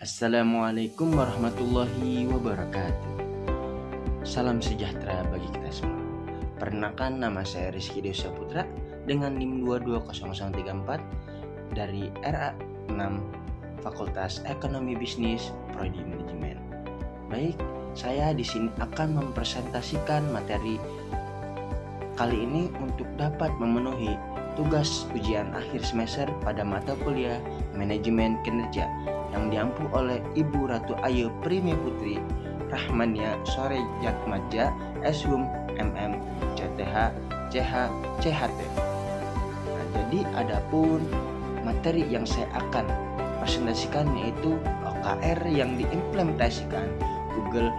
Assalamualaikum warahmatullahi wabarakatuh. Salam sejahtera bagi kita semua. Perkenalkan, nama saya Rizky Dewa Putra dengan NIM 220034 dari RA 6 Fakultas Ekonomi Bisnis Prodi Manajemen. Baik, saya di sini akan mempresentasikan materi kali ini untuk dapat memenuhi tugas ujian akhir semester pada mata kuliah Manajemen Kinerja yang diampu oleh Ibu Ratu Ayu Prime Putri Rahmania Sore Jatmaja Shum MM CTH CH CHT. Nah, jadi adapun materi yang saya akan presentasikan yaitu OKR yang diimplementasikan Google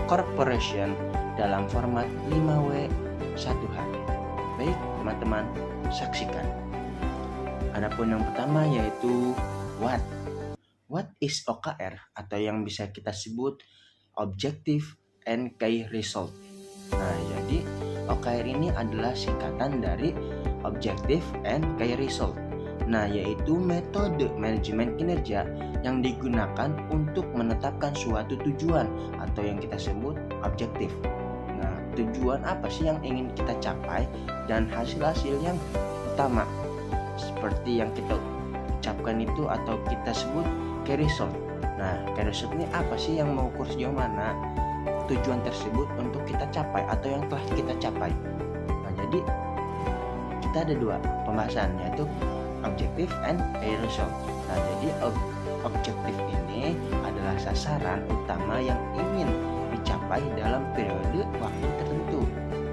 Corporation dalam format 5W 1H. Baik teman-teman, saksikan. Adapun yang pertama yaitu What is OKR atau yang bisa kita sebut Objective and Key Result. Nah, jadi OKR ini adalah singkatan dari Objective and Key Result. Nah, yaitu metode manajemen kinerja yang digunakan untuk menetapkan suatu tujuan atau yang kita sebut objektif. Nah, tujuan apa sih yang ingin kita capai dan hasil-hasil yang utama seperti yang kita ucapkan itu atau kita sebut key result. Nah, key result ini apa sih yang mengukur sejauh mana tujuan tersebut untuk kita capai atau yang telah kita capai. Nah, jadi kita ada dua pembahasan yaitu objective and key result. Nah, jadi objektif ini adalah sasaran utama yang ingin dicapai dalam periode waktu tertentu.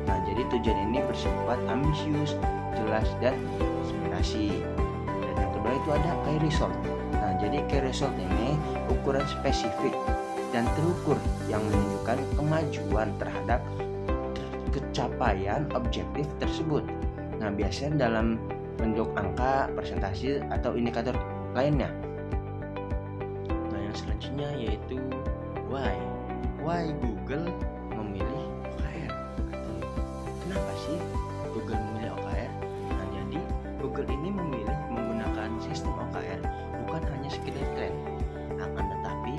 Nah, jadi tujuan ini bersifat ambisius, jelas dan inspirasi. Dan yang kedua itu ada key result. Nah, jadi key result ini ukuran spesifik dan terukur yang menunjukkan kemajuan terhadap kecapaian objektif tersebut. Nah, biasanya dalam bentuk angka, persentase atau indikator lainnya. Nah, yang selanjutnya yaitu why. Why Google memilih OKR? Atau kenapa sih Google memilih OKR? Nah, jadi Google ini memilih menggunakan sistem OKR bukan hanya sekedar tren, akan tetapi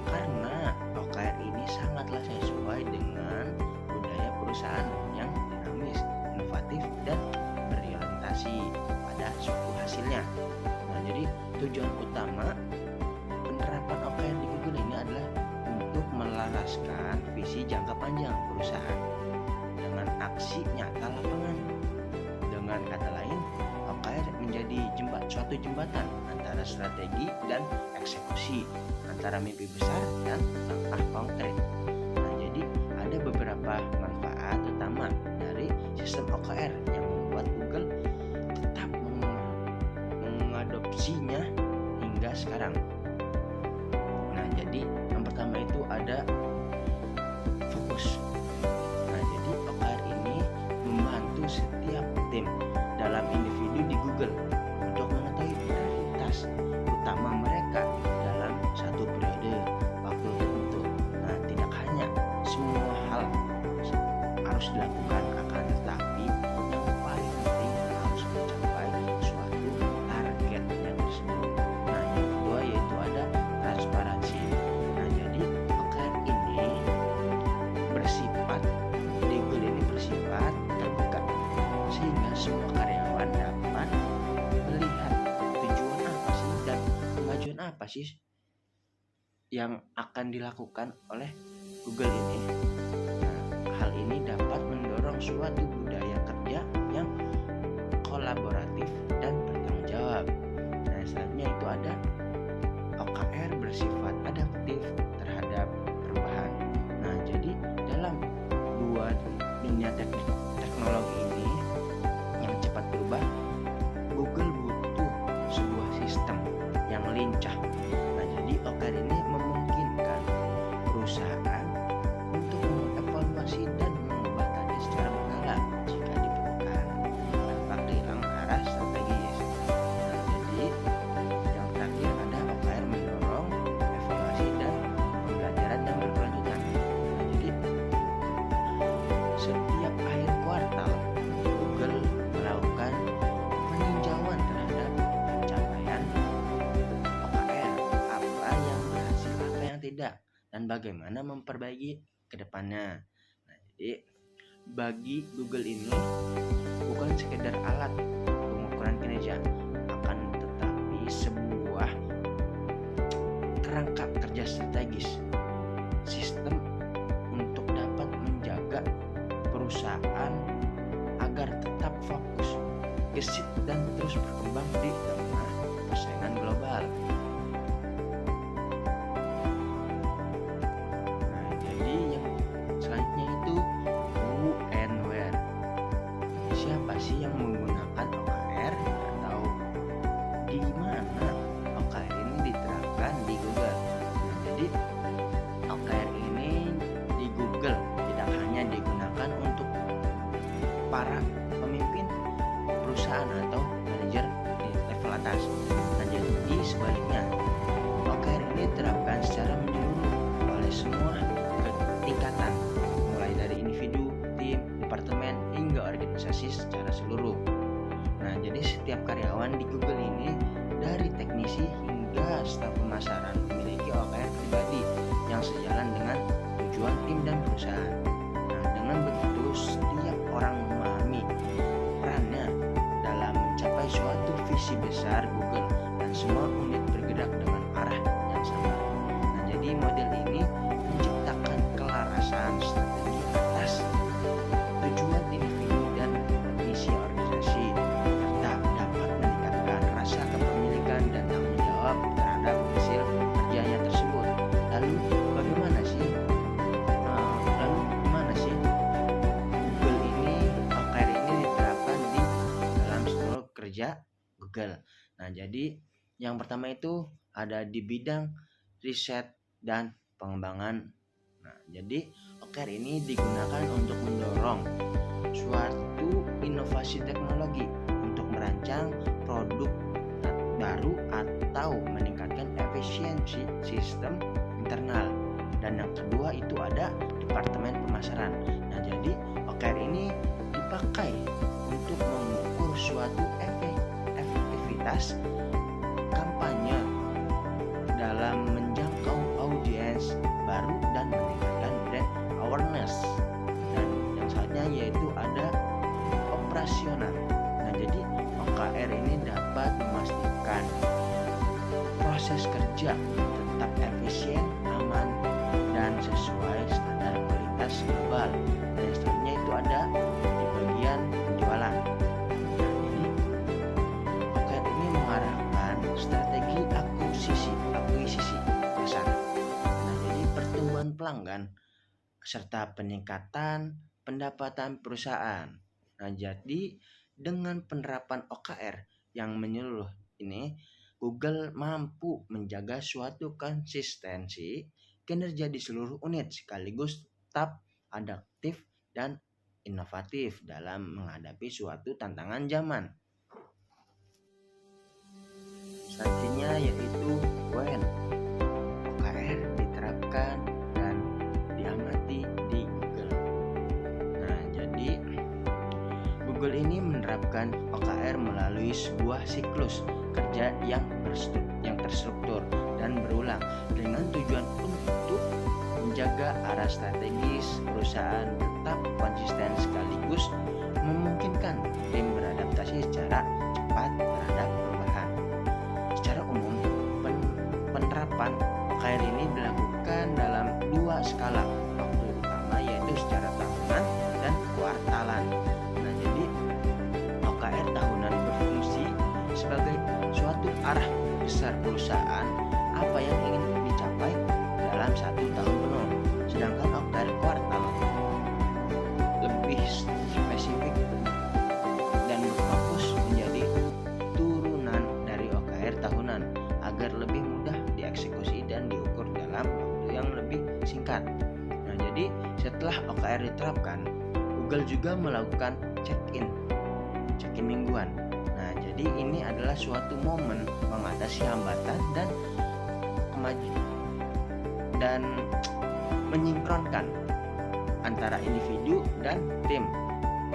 karena OKR ini sangatlah sesuai dengan budaya perusahaan yang dinamis, inovatif dan berorientasi pada suatu hasilnya. Nah, jadi tujuan utama penerapan OKR di Google ini adalah untuk melaraskan visi jangka panjang perusahaan dengan aksi nyata lapangan. Dengan kata lain, OKR menjadi suatu jembatan antara strategi dan eksekusi, antara mimpi besar dan langkah konkret. Nah, jadi ada beberapa manfaat utama dari sistem OKR yang membuat Google tetap mengadopsinya hingga sekarang. Nah, jadi yang pertama itu ada fokus. Nah, jadi OKR ini membantu setiap tim dalam individu di Google untuk mengetahui prioritas utama mereka dalam satu periode waktu tertentu. Nah, tidak hanya semua hal harus dilakukan, akan tetapi yang paling penting harus mencapai suatu target yang tersebut. Nah, yang kedua yaitu ada transparansi. Nah, jadi OKR ini bersifat terbuka sehingga semua karyawan dapat melihat tujuan apa sih dan kemajuan apa sih yang akan dilakukan oleh Google ini. Nah, hal ini dapat mendorong suatu budaya kerja yang kolaboratif dan bertanggung jawab. Nah, selanjutnya itu ada OKR bersifat adaptif terhadap perubahan. Nah, jadi dalam dua dunia teknologi ini yang cepat berubah, Google butuh sebuah sistem yang lincah. Nah, jadi OKR ini memungkinkan perusahaan untuk mengevaluasi dan mengubah target secara berkala jika diperlukan tanpa kehilangan arah strategis. Nah, jadi yang terakhir tidak dan bagaimana memperbaiki ke depannya. Nah, jadi bagi Google ini bukan sekedar alat pengukuran kinerja, akan tetapi sebuah kerangka kerja strategis, sistem untuk dapat menjaga perusahaan agar tetap fokus, gesit dan terus berkembang di tengah persaingan global. Nah, jadi yang selanjutnya itu who and where. Siapa sih yang menggunakan OKR atau di mana OKR ini diterapkan di Google? Nah, jadi OKR ini di Google tidak hanya digunakan untuk para pemimpin perusahaan atau manajer di level atas. Nah, jadi sebaliknya, OKR ini diterapkan secara menyeluruh oleh semua tingkatan, mulai dari individu, tim, departemen, hingga organisasi secara seluruh. Nah, jadi setiap karyawan di Google ini, dari teknisi hingga staf pemasaran, memiliki OKR pribadi yang sejalan dengan tujuan tim dan perusahaan. Nah, dengan begitu setiap orang memahami perannya dalam mencapai suatu visi besar Google dan semua unit bergerak dengan arah yang sama. Nah, jadi model ini menciptakan kelarasan strategi atas tujuan individu dan misi organisasi, serta dapat meningkatkan rasa kepemilikan dan tanggung jawab terhadap hasil kerjanya tersebut. Lalu bagaimana sih? Google ini, OKR ini diterapkan di dalam seluruh kerja Google. Nah, jadi yang pertama itu ada di bidang riset dan pengembangan. Nah, jadi OKR ini digunakan untuk mendorong suatu inovasi teknologi untuk merancang produk baru atau meningkatkan efisiensi sistem internal. Dan yang kedua itu ada departemen pemasaran. Nah, jadi OKR ini dipakai untuk mengukur suatu efektivitas kampanye dalam menjangkau audiens baru dan meningkatkan brand awareness. Dan yang selanjutnya yaitu ada operasional. Nah, jadi OKR ini dapat memastikan proses kerja tetap efisien, aman, dan sesuai standar kualitas global. Dan selanjutnya itu ada di bagian penjualan. Nah, jadi OKR ini mengarahkan strategi akuisisi pasar. Nah, jadi pertumbuhan pelanggan serta peningkatan pendapatan perusahaan. Nah, jadi dengan penerapan OKR yang menyeluruh ini, Google mampu menjaga suatu konsistensi kinerja di seluruh unit sekaligus tetap adaptif dan inovatif dalam menghadapi suatu tantangan zaman. Selanjutnya yaitu when. OKR diterapkan dan diamati di Google. Nah, jadi Google ini menerapkan OKR melalui sebuah siklus kerja yang terstruktur dan berulang dengan tujuan untuk menjaga arah strategis perusahaan tetap konsisten sekaligus memungkinkan tim beradaptasi secara cepat terhadap perubahan. Secara umum, penerapan OKR ini dilakukan dalam dua skala waktu utama, yaitu secara tahunan dan kuartalan. Nah, jadi OKR tahunan berfungsi sebagai suatu arah besar perusahaan apa yang ingin dicapai dalam satu tahun penuh, sedangkan OKR kuartal lebih spesifik dan berfokus menjadi turunan dari OKR tahunan agar lebih mudah dieksekusi dan diukur dalam waktu yang lebih singkat. Nah, jadi setelah OKR diterapkan, Google juga melakukan check-in mingguan. Nah, jadi ini adalah suatu momen mengatasi hambatan dan menyinkronkan antara individu dan tim.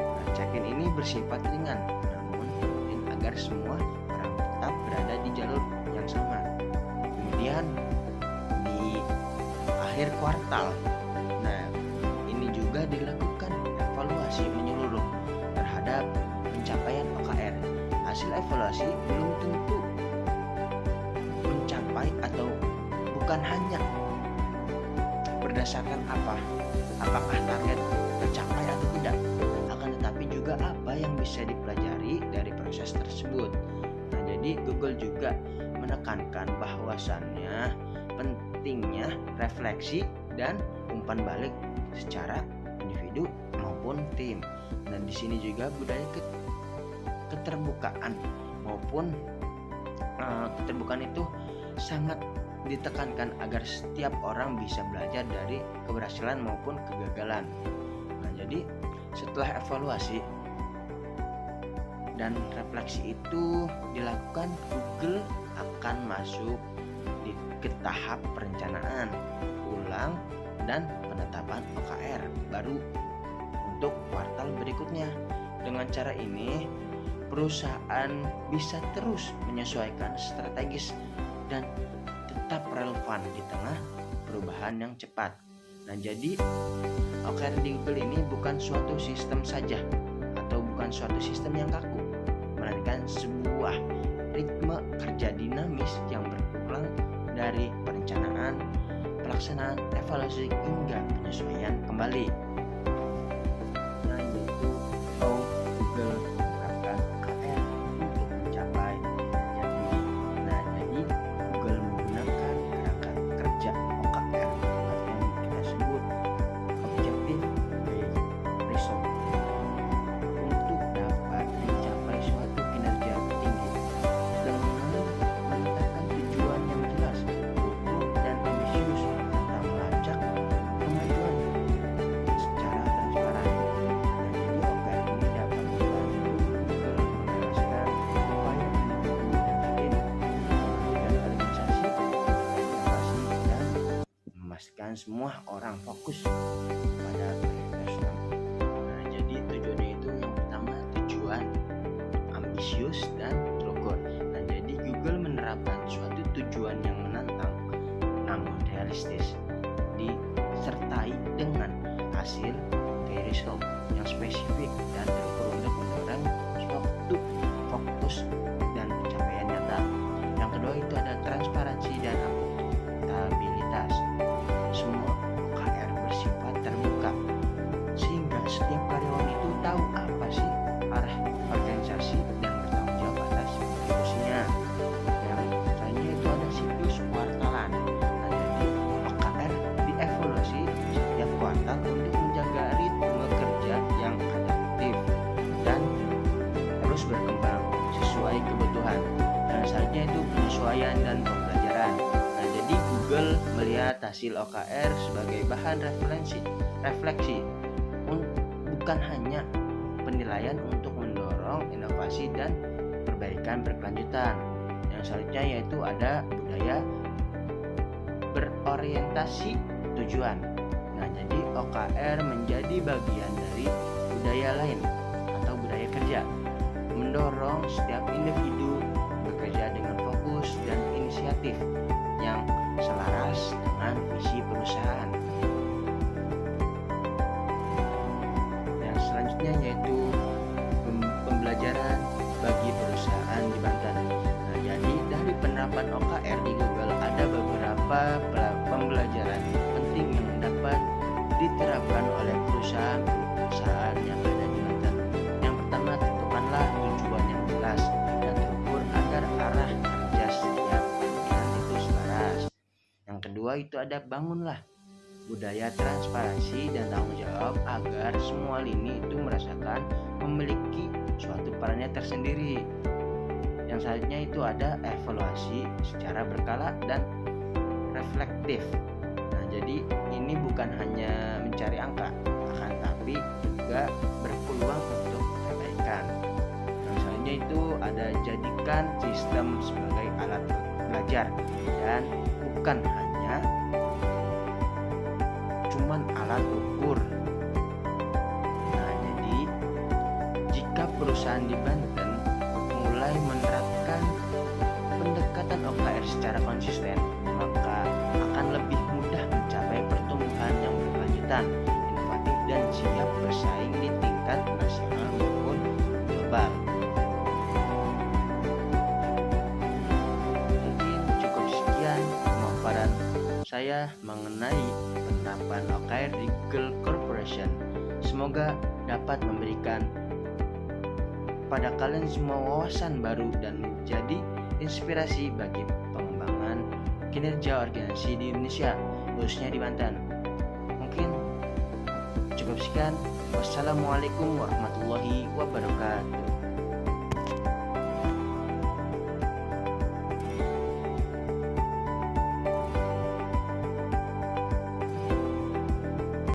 Nah, check-in ini bersifat ringan namun penting agar semua orang tetap berada di jalur yang sama. Kemudian di akhir kuartal. Nah, ini juga dilakukan evaluasi menyeluruh terhadap pencapaian OKR. Hasil evaluasi belum tentu mencapai atau bukan hanya berdasarkan apakah target tercapai atau tidak, akan tetapi juga apa yang bisa dipelajari dari proses tersebut. Nah, jadi Google juga menekankan bahwasannya pentingnya refleksi dan umpan balik secara individu maupun tim. Dan di sini juga budaya keterbukaan maupun keterbukaan itu sangat ditekankan agar setiap orang bisa belajar dari keberhasilan maupun kegagalan. Nah, jadi setelah evaluasi dan refleksi itu dilakukan, Google akan masuk ke tahap perencanaan ulang dan penetapan OKR baru untuk kuartal berikutnya. Dengan cara ini, perusahaan bisa terus menyesuaikan strategis dan tetap relevan di tengah perubahan yang cepat. Nah, jadi OKR di Google ini bukan suatu sistem saja atau bukan suatu sistem yang kaku, melainkan sebuah ritme kerja dinamis yang berulang dari perencanaan, pelaksanaan, evaluasi hingga penyesuaian kembali. Nah, yaitu Google menerapkan OKR untuk mencapai target diri. Nah, jadi Google menggunakan gerakan kerja OKR atau yang kita sebut Objective Based Result untuk dapat mencapai suatu kinerja tinggi dengan menetapkan tujuan yang jelas, utuh dan ambisius serta melacak kemajuan secara transparan. Nah, jadi OKR ini dapat membantu Google menjelaskan upaya individu dan tim, kemajuan organisasi, inovasi, dan memastikan semua orang fokus pada prioritas. Nah, jadi tujuannya itu yang pertama tujuan ambisius dan terukur. Nah, jadi Google menerapkan suatu tujuan yang menantang namun realistis, disertai dengan hasil key result yang spesifik dan terukur untuk mendorong suatu fokus dan pencapaian nyata. Yang kedua itu ada transparansi dan akuntabilitas. Semua OKR bersifat terbuka sehingga setiap karyawan itu tahu apa sih arah organisasi dan bertanggung jawab atas kontribusinya. Yang selanjutnya itu ada siklus kuartalan. Nah, jadi OKR dievaluasi setiap kuartal untuk menjaga ritme kerja yang adaptif dan terus berkembang sesuai kebutuhan. Dan selanjutnya itu penyesuaian dan pembelajaran. Nah, jadi Google melihat hasil OKR sebagai bahan refleksi bukan hanya penilaian untuk mendorong inovasi dan perbaikan berkelanjutan. Yang selanjutnya yaitu ada budaya berorientasi tujuan. Nah, jadi OKR menjadi bagian dari budaya lain atau budaya kerja, mendorong setiap individu bekerja dengan fokus dan inisiatif yang selaras dengan visi perusahaan. Yang selanjutnya yaitu pembelajaran bagi perusahaan di Banten. Nah, jadi dari penerapan OKR di Google ada beberapa pembelajaran penting yang dapat diterapkan oleh perusahaan yang ada di Banten. Yang pertama, tentukanlah tujuan yang jelas dan terukur agar arah kerja setiap bagian itu selaras. Yang kedua itu ada bangunlah budaya transparansi dan tanggung jawab agar semua lini itu merasakan memiliki suatu perannya tersendiri. Yang selanjutnya itu ada evaluasi secara berkala dan reflektif. Nah, jadi ini bukan hanya mencari angka, akan tapi juga berpeluang untuk perbaikan. Yang selanjutnya itu ada jadikan sistem sebagai alat belajar dan bukan hanya cuman alat ukur. Nah, jadi jika perusahaan di Banten mulai menerapkan pendekatan OKR secara konsisten, maka akan lebih mudah mencapai Banten, inovatif dan siap bersaing di tingkat nasional maupun global. Mungkin cukup sekian pemaparan saya mengenai penerapan OKR di Girl Corporation. Semoga dapat memberikan pada kalian semua wawasan baru dan menjadi inspirasi bagi pengembangan kinerja organisasi di Indonesia, khususnya di Banten. Mungkin cukup sekian. Wassalamualaikum warahmatullahi wabarakatuh.